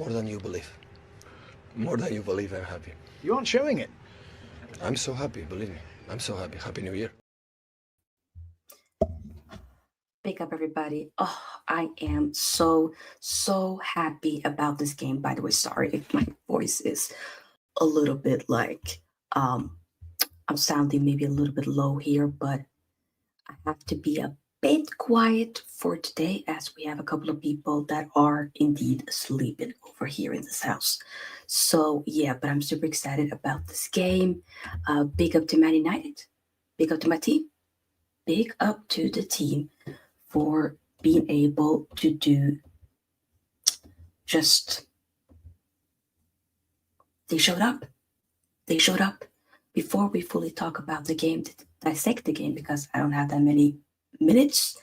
More than you believe. More than you believe, I'm happy. You aren't showing it. I'm so happy, believe me. I'm so happy. Happy New Year. Pick up, everybody. Oh, I am so happy about this game. By the way, sorry if my voice is a little bit like I'm sounding maybe a little bit low here, but I have to be a bit quiet for today as we have a couple of people that are indeed sleeping over here in this house. So yeah, but I'm super excited about this game. Big up to Man United. Big up to my team. Big up to the team for being able to do just they showed up. They showed up. Before we fully talk about the game, to dissect the game, because I don't have that many minutes.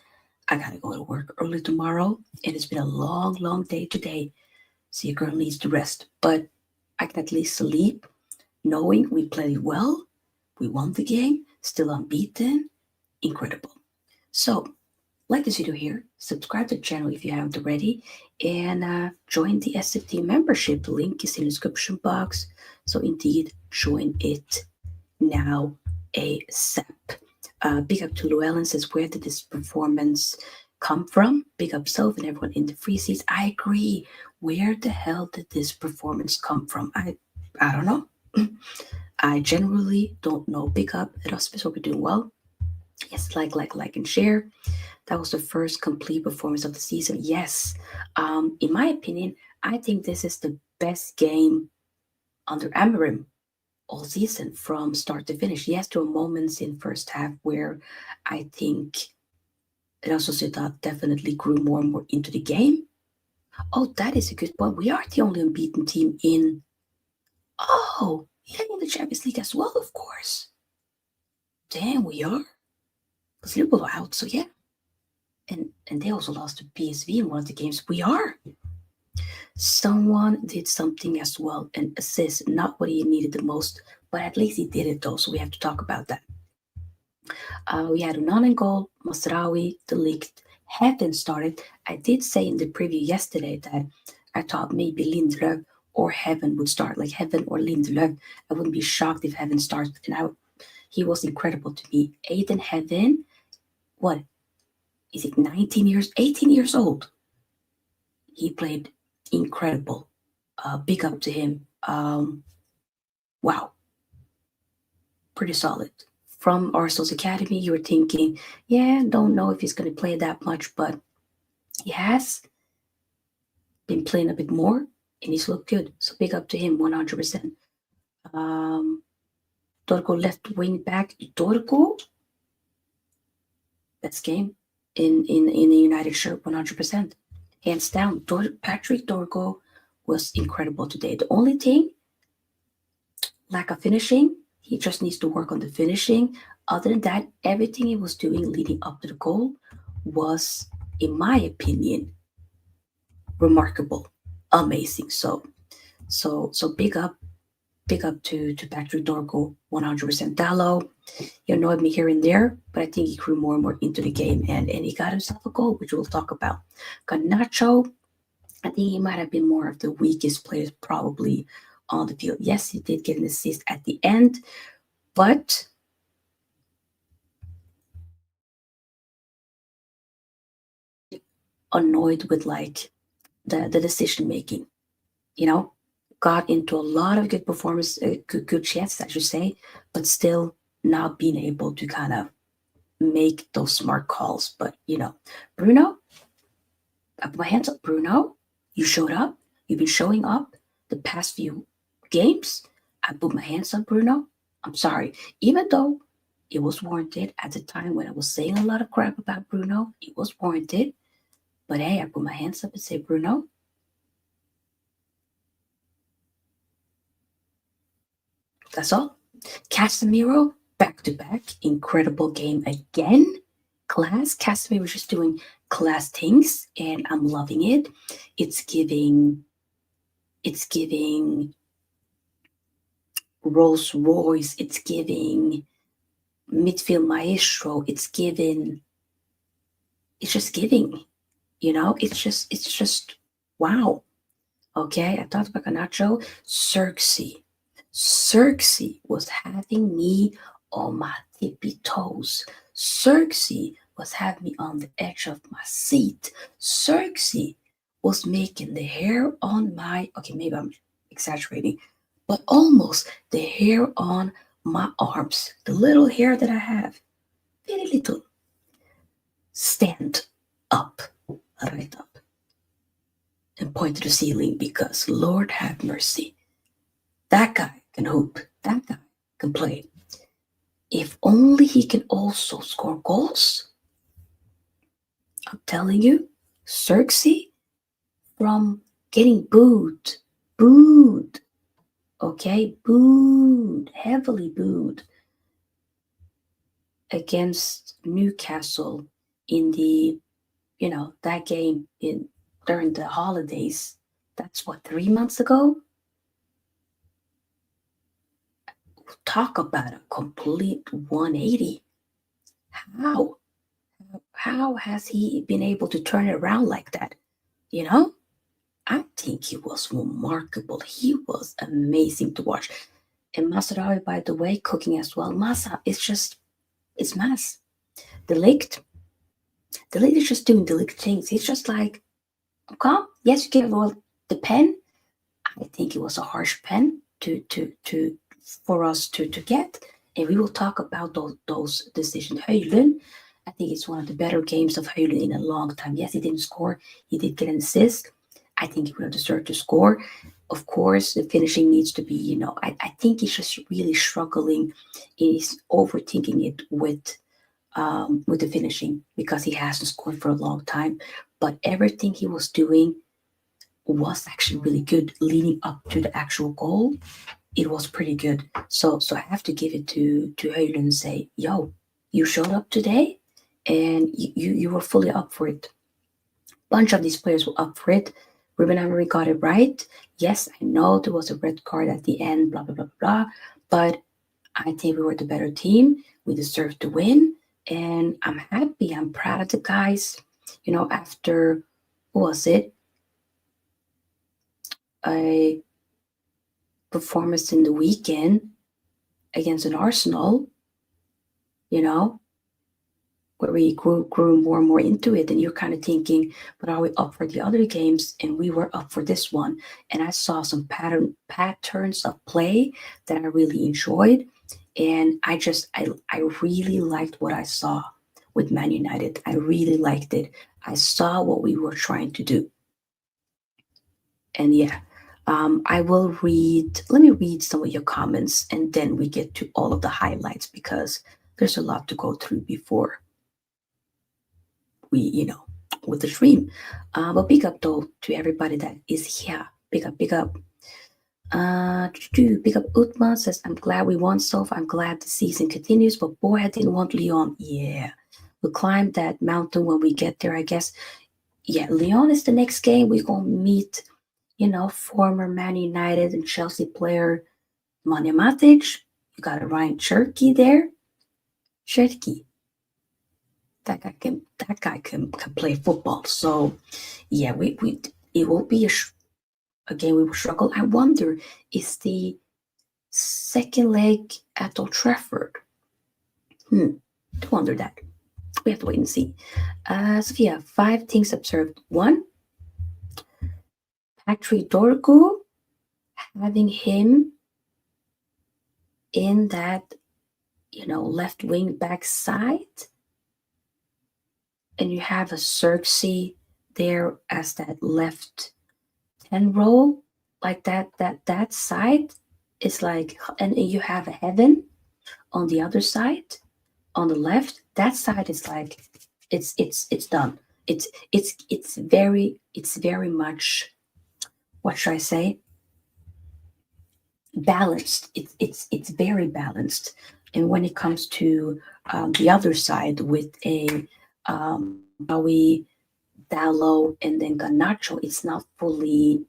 I gotta go to work early tomorrow, and it's been a long day today. So your girl needs to rest. But I can at least sleep knowing we played well, we won the game, still unbeaten. Incredible. So like this video here, subscribe to the channel if you haven't already, and join the SFT membership. The link is in the description box. So indeed, join it now ASAP. Big up to Llewellyn says, where did this performance come from? Big up Self and everyone in the free seats. I agree. Where the hell did this performance come from? I don't know. I generally don't know. Big up at Hospice, hope you're doing well. Yes, like, and share. That was the first complete performance of the season. Yes. In my opinion, I think this is the best game under Amorim all season from start to finish. Yes, there were moments in first half where I think Sociedad definitely grew more and more into the game. Oh, that is a good point. We are the only unbeaten team in... Oh, yeah, in the Champions League as well, of course. Damn, we are. Because Liverpool are out, so yeah. And they also lost to PSV in one of the games. We are. Someone did something as well, an assist, not what he needed the most, but at least he did it though, so we have to talk about that. We had Onana in goal, Mazraoui, the Ligt hadn't started. I did say in the preview yesterday that I thought maybe Lindelöf or Heaven would start, like Heaven or Lindelöf. I wouldn't be shocked if Heaven starts, and he was incredible to me. Aiden Heaven, what is it, 18 years old? He played incredible. Big up to him. Wow. Pretty solid. From Arsenal's academy, you were thinking, yeah, don't know if he's going to play that much, but he has been playing a bit more, and he's looked good. So big up to him, 100%. Torgo left wing back. Torgo, best game in the United shirt, 100%. Hands down, Patrick Torgo was incredible today. The only thing, lack of finishing. He just needs to work on the finishing. Other than that, everything he was doing leading up to the goal was, in my opinion, remarkable, amazing. So big up to Patrick Dorgo, 100%. Dalot, he annoyed me here and there, but I think he grew more and more into the game, and he got himself a goal, which we'll talk about. Garnacho, I think he might have been more of the weakest players probably on the field. Yes, he did get an assist at the end, but annoyed with like the decision making, got into a lot of good performance, good chances, I should say, but still not being able to kind of make those smart calls. But Bruno, I put my hands up. Bruno, you showed up. You've been showing up the past few games. I put my hands up, Bruno. I'm sorry, even though it was warranted at the time when I was saying a lot of crap about Bruno, it was warranted. But hey, I put my hands up and say, Bruno, that's all. Casemiro, back-to-back, incredible game again. Class. Casemiro was just doing class things, and I'm loving it. It's giving Rolls Royce. It's giving midfield maestro. It's just giving. It's just wow. Okay, I talked about Garnacho. Zirkzee was having me on my tippy toes. Zirkzee was having me on the edge of my seat. Zirkzee was making the hair on my, okay, maybe I'm exaggerating, but almost the hair on my arms, the little hair that I have, very little, stand up, right up, and point to the ceiling because Lord have mercy. That guy can hoop. That guy can play. If only he can also score goals. I'm telling you, Zirkzee from getting booed, okay, heavily booed against Newcastle in the, that game during the holidays. That's what, 3 months ago? Talk about a complete 180. How? How has he been able to turn it around like that? I think he was remarkable. He was amazing to watch. And Mazraoui, by the way, cooking as well. Masa is just, it's mass. The Ligt is just doing the Ligt things. He's just like, okay, yes, you give well the pen. I think it was a harsh pen for us to get. And we will talk about those decisions. Hojlund, I think it's one of the better games of Hojlund in a long time. Yes, he didn't score. He did get an assist. I think he would have deserved to score. Of course, the finishing needs to be, I think he's just really struggling. He's overthinking it with the finishing because he hasn't scored for a long time. But everything he was doing was actually really good leading up to the actual goal. It was pretty good. So I have to give it to Hojlund and say, yo, you showed up today and you were fully up for it. Bunch of these players were up for it. Ruben Amorim got it right. Yes, I know there was a red card at the end, blah, blah, blah, blah. But I think we were the better team. We deserved to win. And I'm happy. I'm proud of the guys. After, what was it? A performance in the weekend against an Arsenal, where we grew more and more into it. And you're kind of thinking, but are we up for the other games? And we were up for this one. And I saw some patterns of play that I really enjoyed. And I really liked what I saw with Man United. I really liked it. I saw what we were trying to do. And yeah, let me read some of your comments and then we get to all of the highlights because there's a lot to go through before we, with the stream. But big up though to everybody that is here. Big up. Big up Utma says, I'm glad we won, Sof. I'm glad the season continues, but boy, I didn't want Lyon. Yeah, we'll climb that mountain when we get there, I guess. Yeah, Lyon is the next game. We're going to meet, former Man United and Chelsea player Mane Matic. You got a Ryan Cherky there. Cherky. That guy can play football. So, yeah, it will be a game we will struggle. I wonder, is the second leg at Old Trafford? I wonder that. We have to wait and see. Sofia, 5 things observed. 1, Patrick Dorgu, having him in that, left wing back side. And you have a Zirkzee there as that left 10 role, like that side is like, and you have a Heaven on the other side, on the left. That side is like, it's done. It's very much, what should I say? Balanced. It's very balanced. And when it comes to the other side with a Mazraoui, Dalot, and then Garnacho, it's not fully.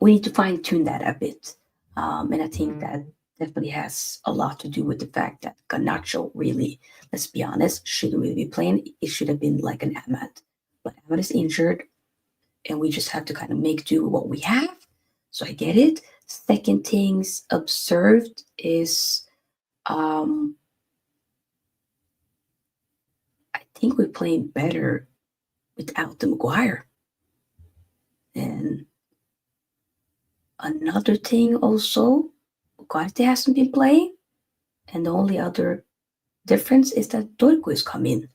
We need to fine tune that a bit, and I think that definitely has a lot to do with the fact that Garnacho really, let's be honest, shouldn't really be playing. It should have been like an Ahmad, but Ahmad is injured. and we just have to kind of make do with what we have. So I get it. Second things observed is I think we're playing better without the Maguire. And another thing also, Ugarte hasn't been playing, and the only other difference is that Dorgu is coming.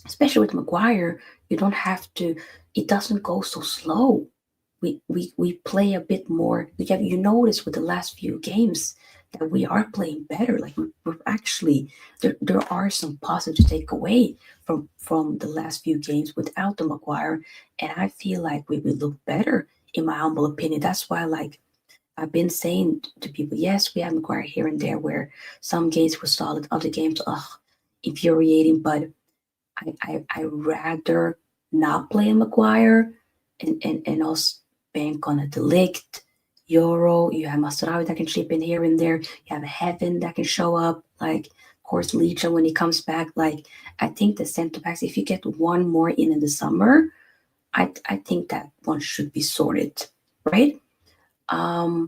Especially with Maguire, you don't have to. It doesn't go so slow. We play a bit more. You notice with the last few games that we are playing better. Like we're actually there are some positive to take away from the last few games without the Maguire, and I feel like we would look better in my humble opinion. That's why like I've been saying to people, yes, we have Maguire here and there where some games were solid, other games infuriating, but I rather not play a Maguire and also bank on a Ligt, Euro. You have Mazraoui that can chip in here and there. You have a Heaven that can show up. Like, of course, Ligt when he comes back. Like, I think the centre backs, if you get one more in the summer, I think that one should be sorted, right? A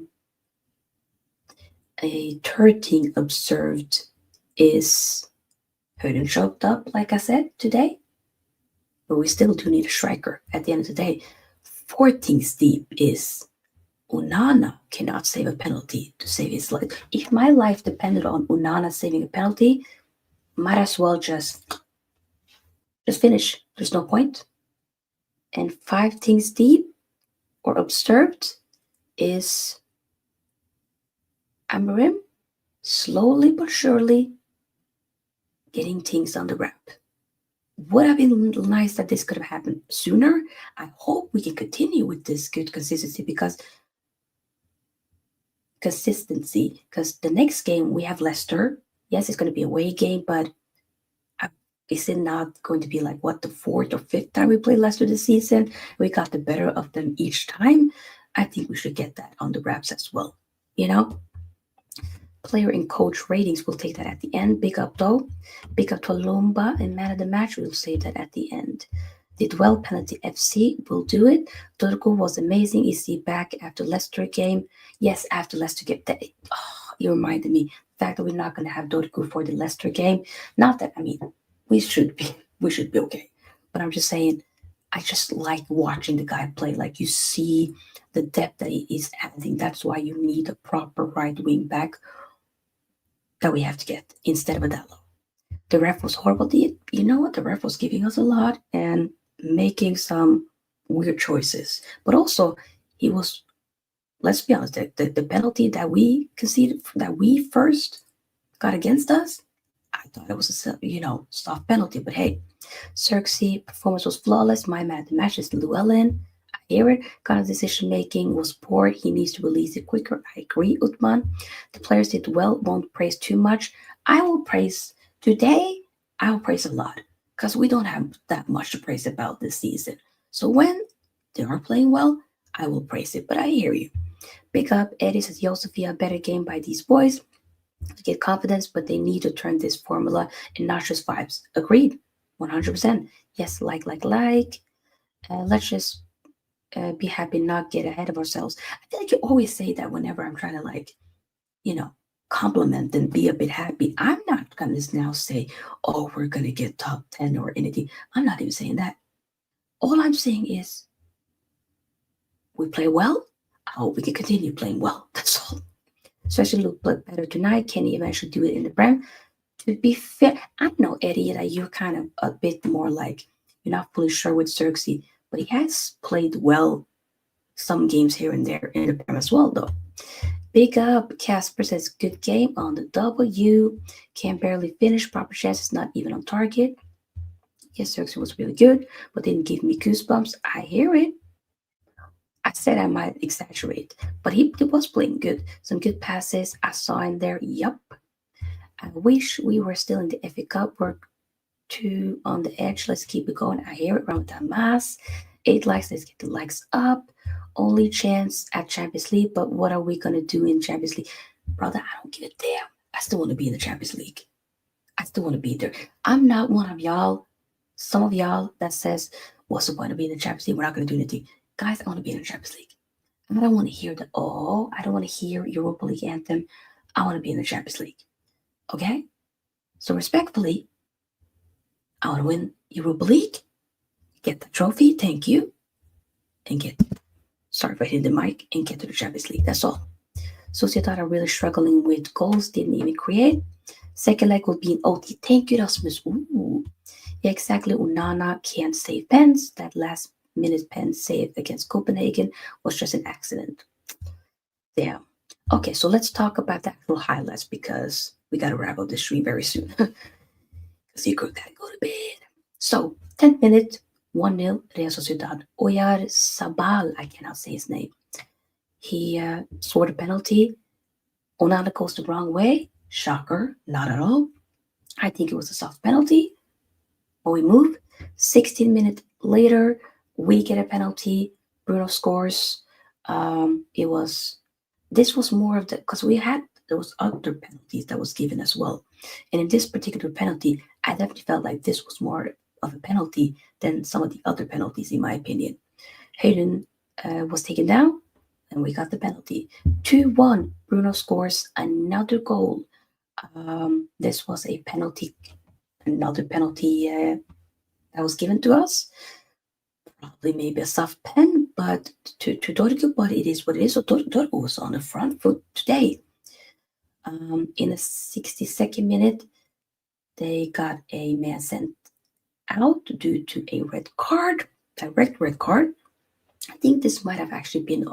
third thing observed is Hojlund showed up, like I said, today. But we still do need a striker at the end of the day. Fourth things deep is Onana cannot save a penalty to save his life. If my life depended on Onana saving a penalty, might as well just finish. There's no point. And five things deep or observed is Amorim slowly but surely getting things on the wrap. Would have been nice that this could have happened sooner. I hope we can continue with this good consistency because the next game we have Leicester. Yes, it's going to be a away game, but is it not going to be like the fourth or fifth time we play Leicester this season? We got the better of them each time. I think we should get that on the wraps as well. Player and coach ratings, we'll take that at the end. Big up though. Big up to Lumba and man of the match. We'll save that at the end. Did well, penalty FC. We'll do it. Dorgu was amazing. Is he back after Leicester game? Yes, after Leicester game. You reminded me. The fact that we're not going to have Dorgu for the Leicester game. Not that, we should be okay. But I'm just saying, I just like watching the guy play. Like you see the depth that he is adding. That's why you need a proper right wing back that we have to get instead of a Dalot. The ref was horrible. You know what? The ref was giving us a lot and making some weird choices. But also, he was, let's be honest, the penalty that we conceded, that we first got against us, I thought it was a soft penalty. But hey, Zirkzee performance was flawless. My man, the match is Llewellyn. I hear it. Kind of decision making was poor. He needs to release it quicker. I agree, Uthman. The players did well. Won't praise too much. I will praise today. I will praise a lot because we don't have that much to praise about this season. So when they are playing well, I will praise it. But I hear you. Big up. Eddie says, yo, Sofia, a better game by these boys to get confidence, but they need to turn this formula and not just vibes. Agreed. 100%. Yes, like. Let's just be happy, not get ahead of ourselves. I feel like you always say that whenever I'm trying to compliment and be a bit happy. I'm not going to now say, oh, we're going to get top 10 or anything. I'm not even saying that. All I'm saying is we play well. I hope we can continue playing well. That's all. Especially look better tonight. Can he eventually do it in the Prem? To be fair, I know, Eddie, that you're kind of a bit more like, you're not fully sure with Zirkzee, but he has played well some games here and there in the Prem as well, though. Big up. Casper says, good game on the W. Can barely finish. Proper chances, not even on target. Yes, Zirkzee was really good, but didn't give me goosebumps. I hear it. I said I might exaggerate, but he was playing good. Some good passes I saw in there. Yup. I wish we were still in the FA Cup. We're 2 on the edge. Let's keep it going. I hear it. Ramadan Mas. 8 likes. Let's get the likes up. Only chance at Champions League, but what are we going to do in Champions League? Brother, I don't give a damn. I still want to be in the Champions League. I still want to be there. I'm not one of y'all, some of y'all that says, what's the point of being in the Champions League? We're not going to do anything. Guys, I want to be in the Champions League. I don't want to hear I don't want to hear Europa League anthem. I want to be in the Champions League. Okay? So respectfully, I want to win Europa League, get the trophy, thank you, and sorry for hitting the mic, and get to the Champions League. That's all. Sociedad are really struggling with goals, didn't even create. Second leg will be in OT. Thank you, Rasmus. Ooh. Yeah, exactly. Onana can't save pens. That last minute pen save against Copenhagen was just an accident. Damn. Okay, so let's talk about the actual highlights because we got to wrap up this stream very soon. Because you gotta go to bed. So, 10th minute, 1-0, Real Sociedad. Oyarzabal, I cannot say his name. He scored a penalty. Onana goes the wrong way. Shocker, not at all. I think it was a soft penalty. But we move. 16 minutes later, we get a penalty. Bruno scores. This was more of the, because there was other penalties that was given as well. And in this particular penalty, I definitely felt like this was more of a penalty than some of the other penalties, in my opinion. Hojlund was taken down, and we got the penalty. 2-1, Bruno scores another goal. This was another penalty that was given to us. Probably maybe a soft pen, but to Dorgu, but it is what it is. So Dorgu was on the front foot today. In the 62nd minute, they got a man sent out due to a direct red card. I think this might have actually been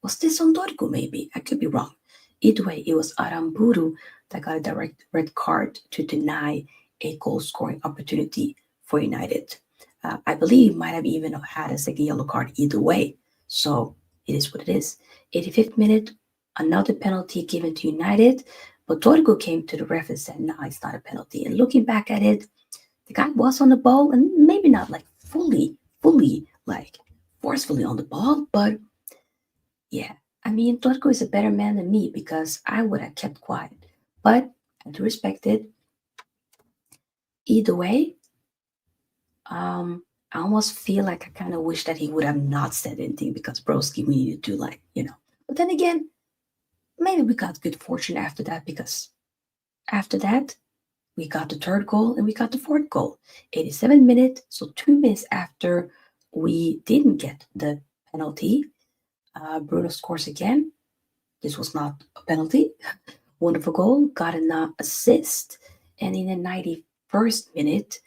was this on Dorgu maybe? I could be wrong. Either way, it was Aramburu that got a direct red card to deny a goal-scoring opportunity for United. I believe might have even had a second yellow card either way. So it is what it is. 85th minute, another penalty given to United, but Dorgu came to the ref and said, no, it's not a penalty. And looking back at it, the guy was on the ball and maybe not like fully like forcefully on the ball, but yeah. I mean, Dorgu is a better man than me because I would have kept quiet. But I do respect it. Either way, I almost feel like I kind of wish that he would have not said anything because broski, we needed to But then again, maybe we got good fortune after that because after that, we got the third goal and we got the fourth goal. 87 minutes, so 2 minutes after we didn't get the penalty, Bruno scores again. This was not a penalty. Wonderful goal, got an assist. And in the 91st minute,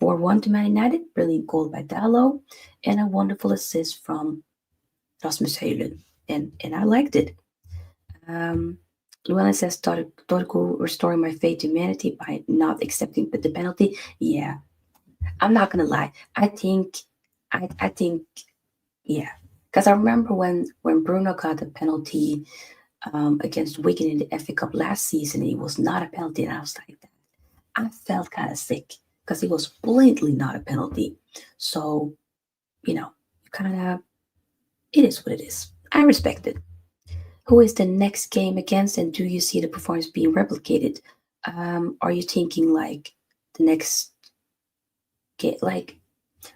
4-1 to Man United, brilliant goal by Dalot, and a wonderful assist from Rasmus Hojlund. And I liked it. Llewellyn says, Dorgu restoring my faith in humanity by not accepting the penalty. Yeah, I'm not going to lie. I think, yeah. Because I remember when Bruno got the penalty against Wigan in the FA Cup last season, it was not a penalty, and I was like, I felt kind of sick because it was blatantly not a penalty. So, it is what it is. I respect it. Who is the next game against, and do you see the performance being replicated? Are you thinking like the next game? Like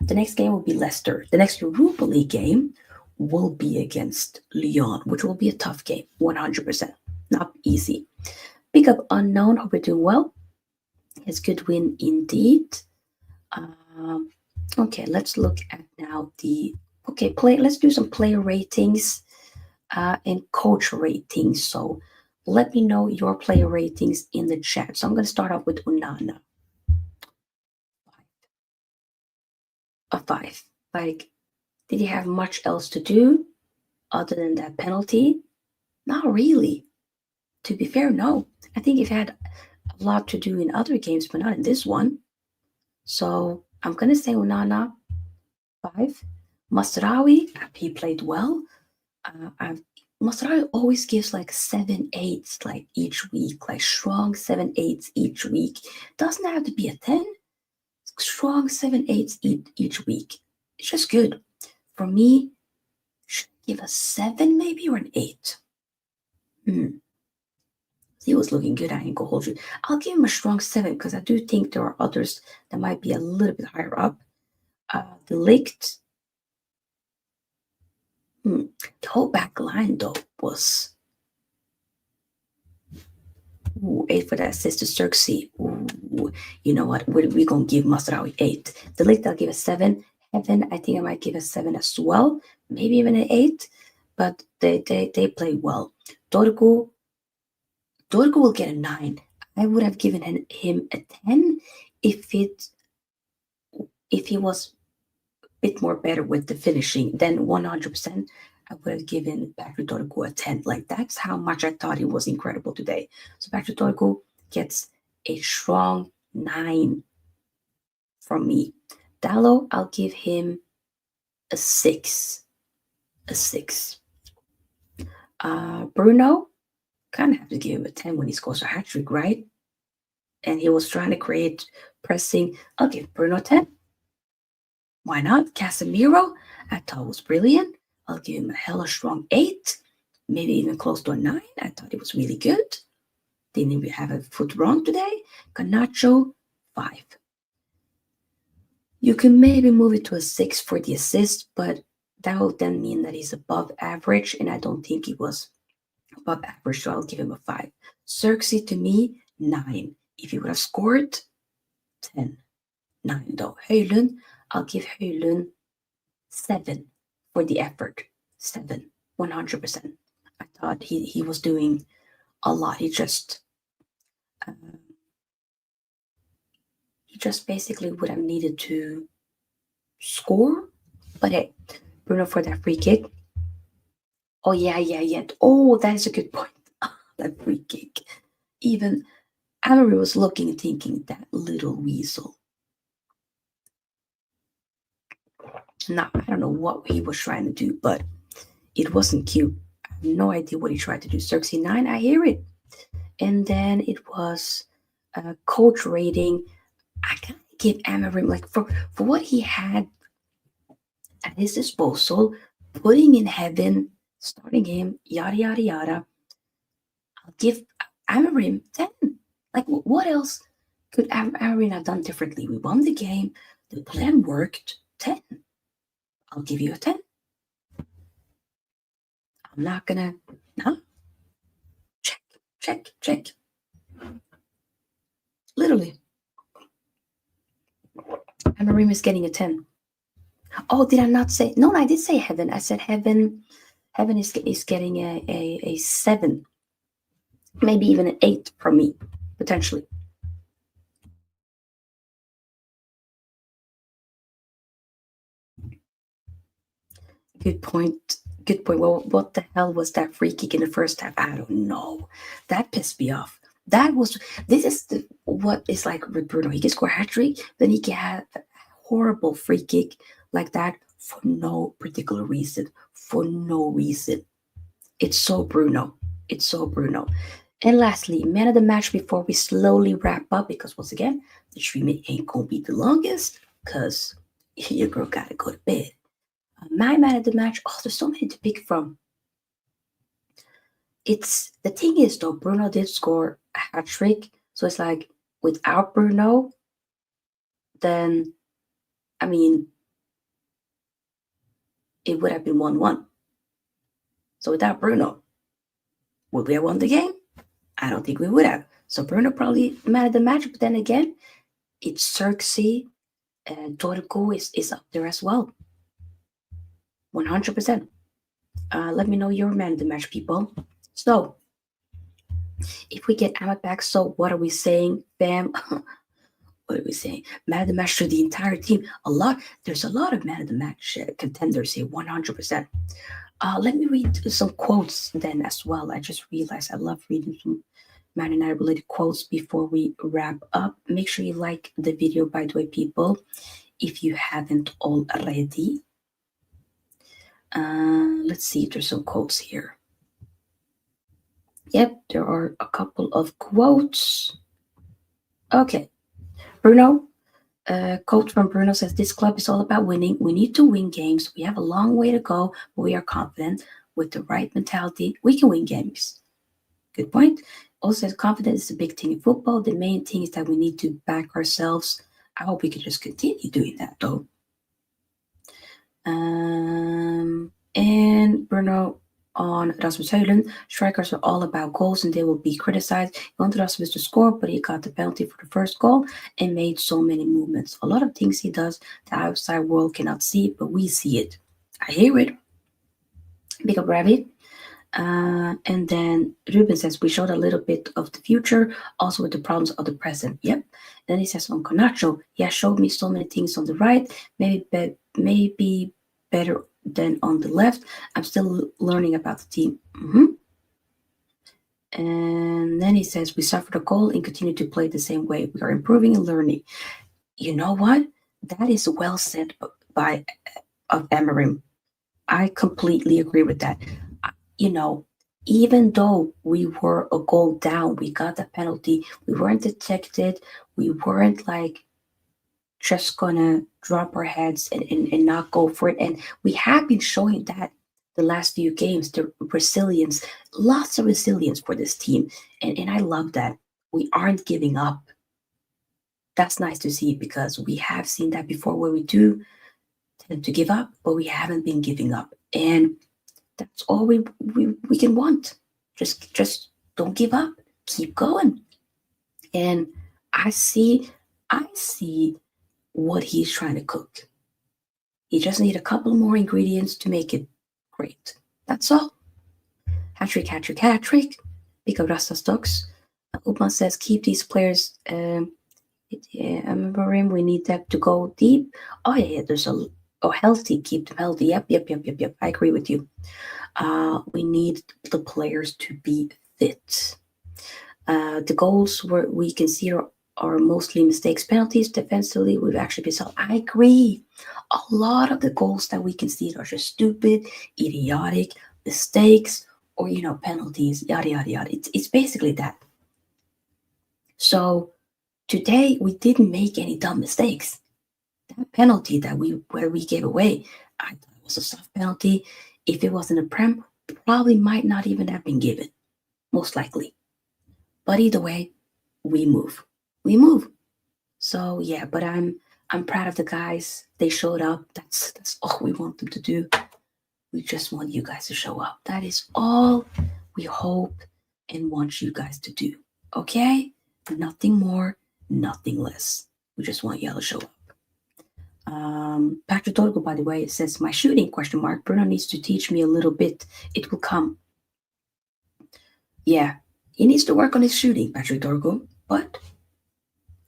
the next game will be Leicester. The next Europa League game will be against Lyon, which will be a tough game, 100%. Not easy. Pick up Unknown. Hope you're doing well. It's good win indeed. Okay, let's look at now let's do some player ratings and coach ratings. So let me know your player ratings in the chat. So I'm going to start off with Onana. 5. Like, did he have much else to do other than that penalty? Not really. To be fair, no. I think he had a lot to do in other games, but not in this one. So I'm going to say Onana, 5. Mazraoui, he played well. Mazraoui always gives like 7/8 like each week, like strong 7/8 each week. Doesn't have to be a 10. Strong 7/8 each week. It's just good. For me, should I give a 7 maybe or an 8? He was looking good. I ain't gonna hold you. I'll give him a strong 7 because I do think there are others that might be a little bit higher up. the Ligt. The whole back line, though, was 8 for the assist to Zirkzee. You know what? We're going to give Mazraoui 8. The Ligt, I'll give a 7. Heaven, I think I might give a 7 as well. Maybe even an 8. But they play well. Torgu will get a 9. I would have given him a 10 if he was a bit more better with the finishing. Then 100%, I would have given Patrick Torgu a 10. Like, that's how much I thought he was incredible today. So Patrick Torgu gets a strong 9 from me. Dalot, I'll give him a 6. A 6. Bruno, kind of have to give him a 10 when he scores a hat trick, right? And he was trying to create pressing. I'll give Bruno 10. Why not? Casemiro, I thought was brilliant. I'll give him a hella strong 8, maybe even close to a 9. I thought it was really good. Didn't even have a foot wrong today. Garnacho, 5. You can maybe move it to a 6 for the assist, but that will then mean that he's above average, and I don't think he was above average, so I'll give him a 5. Zirkzee, to me, 9. If he would have scored, 10. 9 though. Hojlund, I'll give Hojlund 7 for the effort. 7. 100%. I thought he was doing a lot. He just basically would have needed to score. But hey, Bruno for that free kick. Oh, yeah. Oh, that is a good point. That free kick. Even Amorim was looking and thinking, that little weasel. Now, I don't know what he was trying to do, but it wasn't cute. I have no idea what he tried to do. Zirkzee 9, I hear it. And then it was coach rating. I gotta give Amorim, like, for what he had at his disposal, putting in heaven, starting him, yada, yada, yada. I'll give Amorim 10. Like, what else could Amorim have done differently? We won the game. The plan worked. 10. I'll give you a 10. I'm not gonna, no. Check. Literally. Amorim is getting a 10. Oh, did I not say? No, I did say heaven. I said heaven is getting a 7. Maybe even an 8 from me, potentially. Good point. Well, what the hell was that free kick in the first half? I don't know. That pissed me off. This is what is like with Bruno. He can score a hat trick, then he can have a horrible free kick like that for no particular reason. For no reason. It's so Bruno. And lastly, man of the match before we slowly wrap up, because once again, the stream ain't gonna be the longest, because your girl gotta go to bed. My man of the match, there's so many to pick from. The thing is though, Bruno did score a hat trick, so it's like without Bruno, then I mean it would have been 1-1. So without Bruno, would we have won the game? I don't think we would have. So Bruno probably man of the match, but then again, it's Zirkzee and Torgu is up there as well. 100%. Let me know your man of the match, people. So, if we get Ahmed back, so what are we saying, fam? What are we saying? Man of the match to the entire team. There's a lot of man of the match contenders here, 100%. Let me read some quotes then as well. I just realized I love reading some Man United related quotes before we wrap up. Make sure you like the video, by the way, people, if you haven't already. Let's see if there's some quotes here. Yep, there are a couple of quotes. Okay. Bruno, quote from Bruno says, this club is all about winning. We need to win games. We have a long way to go, but we are confident with the right mentality. We can win games. Good point. Also says confidence is a big thing in football. The main thing is that we need to back ourselves. I hope we can just continue doing that, though. And Bruno on Rasmus Hojlund. Strikers are all about goals and they will be criticized. He wanted Rasmus to score, but he got the penalty for the first goal and made so many movements. A lot of things he does the outside world cannot see, but we see it. I hear it. Big up, Rabbit. And then Ruben says, we showed a little bit of the future, also with the problems of the present. Yep. Then he says on Garnacho, he has showed me so many things on the right, maybe better than on the left. I'm still learning about the team. And then he says, we suffered a goal and continue to play the same way. We are improving and learning. You know what? That is well said by Amorim. I completely agree with that. You know, even though we were a goal down, we got the penalty, we weren't detected, we weren't like just gonna drop our heads and not go for it. And we have been showing that the last few games, the resilience, lots of resilience for this team. And I love that. We aren't giving up. That's nice to see because we have seen that before where we do tend to give up, but we haven't been giving up. And that's all we can want. Just don't give up. Keep going. And I see what he's trying to cook. He just needs a couple more ingredients to make it great. That's all. Hattrick. Pick up Rasta stocks. Upman says keep these players. I remember him. We need them to go deep. Oh yeah, there's healthy. Keep them healthy. Yep. I agree with you. We need the players to be fit. The goals we can see are mostly mistakes, penalties. Defensively, we've actually been solid. I agree. A lot of the goals that we can see are just stupid, idiotic mistakes, or penalties. Yada yada yada. It's basically that. So today we didn't make any dumb mistakes. That penalty where we gave away, I thought it was a soft penalty. If it wasn't a prem, probably might not even have been given, most likely. But either way, we move. So yeah, but I'm proud of the guys. They showed up. That's all we want them to do. We just want you guys to show up. That is all we hope and want you guys to do. Okay? Nothing more, nothing less. We just want y'all to show up. Patrick Dorgo, by the way, says my shooting ? Bruno needs to teach me a little bit. It will come. Yeah, he needs to work on his shooting, Patrick Dorgo, but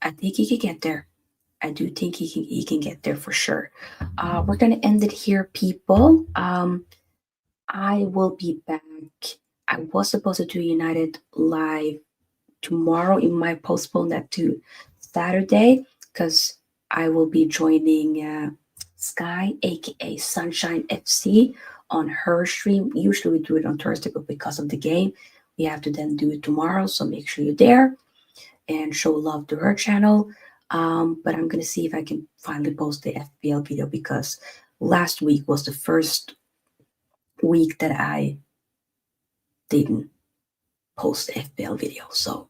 I think he can get there. I do think he can get there for sure. We're gonna end it here, people. I will be back. I was supposed to do United live tomorrow. It might postpone that to Saturday because I will be joining Sky, aka Sunshine FC, on her stream. Usually we do it on Thursday, but because of the game, we have to then do it tomorrow. So make sure you're there and show love to her channel. But I'm going to see if I can finally post the FPL video because last week was the first week that I didn't post the FPL video. So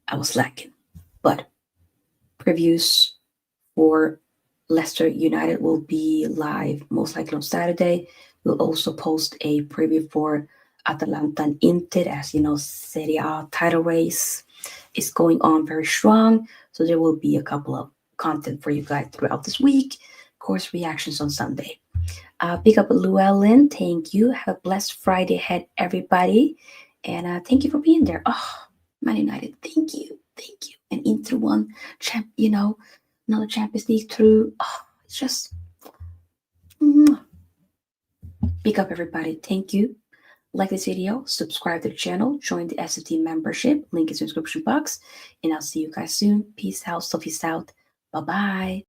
I was lacking. But previews for Leicester United will be live most likely on Saturday. We'll also post a preview for Atalanta and Inter. As you know, Serie A title race is going on very strong. So there will be a couple of content for you guys throughout this week. Of course, reactions on Sunday. Pick up Llewellyn. Thank you. Have a blessed Friday ahead, everybody. And thank you for being there. Oh, Man United, thank you. And Inter won, another Champions League through. Oh, it's just pick up, everybody. Thank you. Like this video, subscribe to the channel, join the SFT membership, link in the description box, and I'll see you guys soon. Peace out, Sofia out. Bye-bye.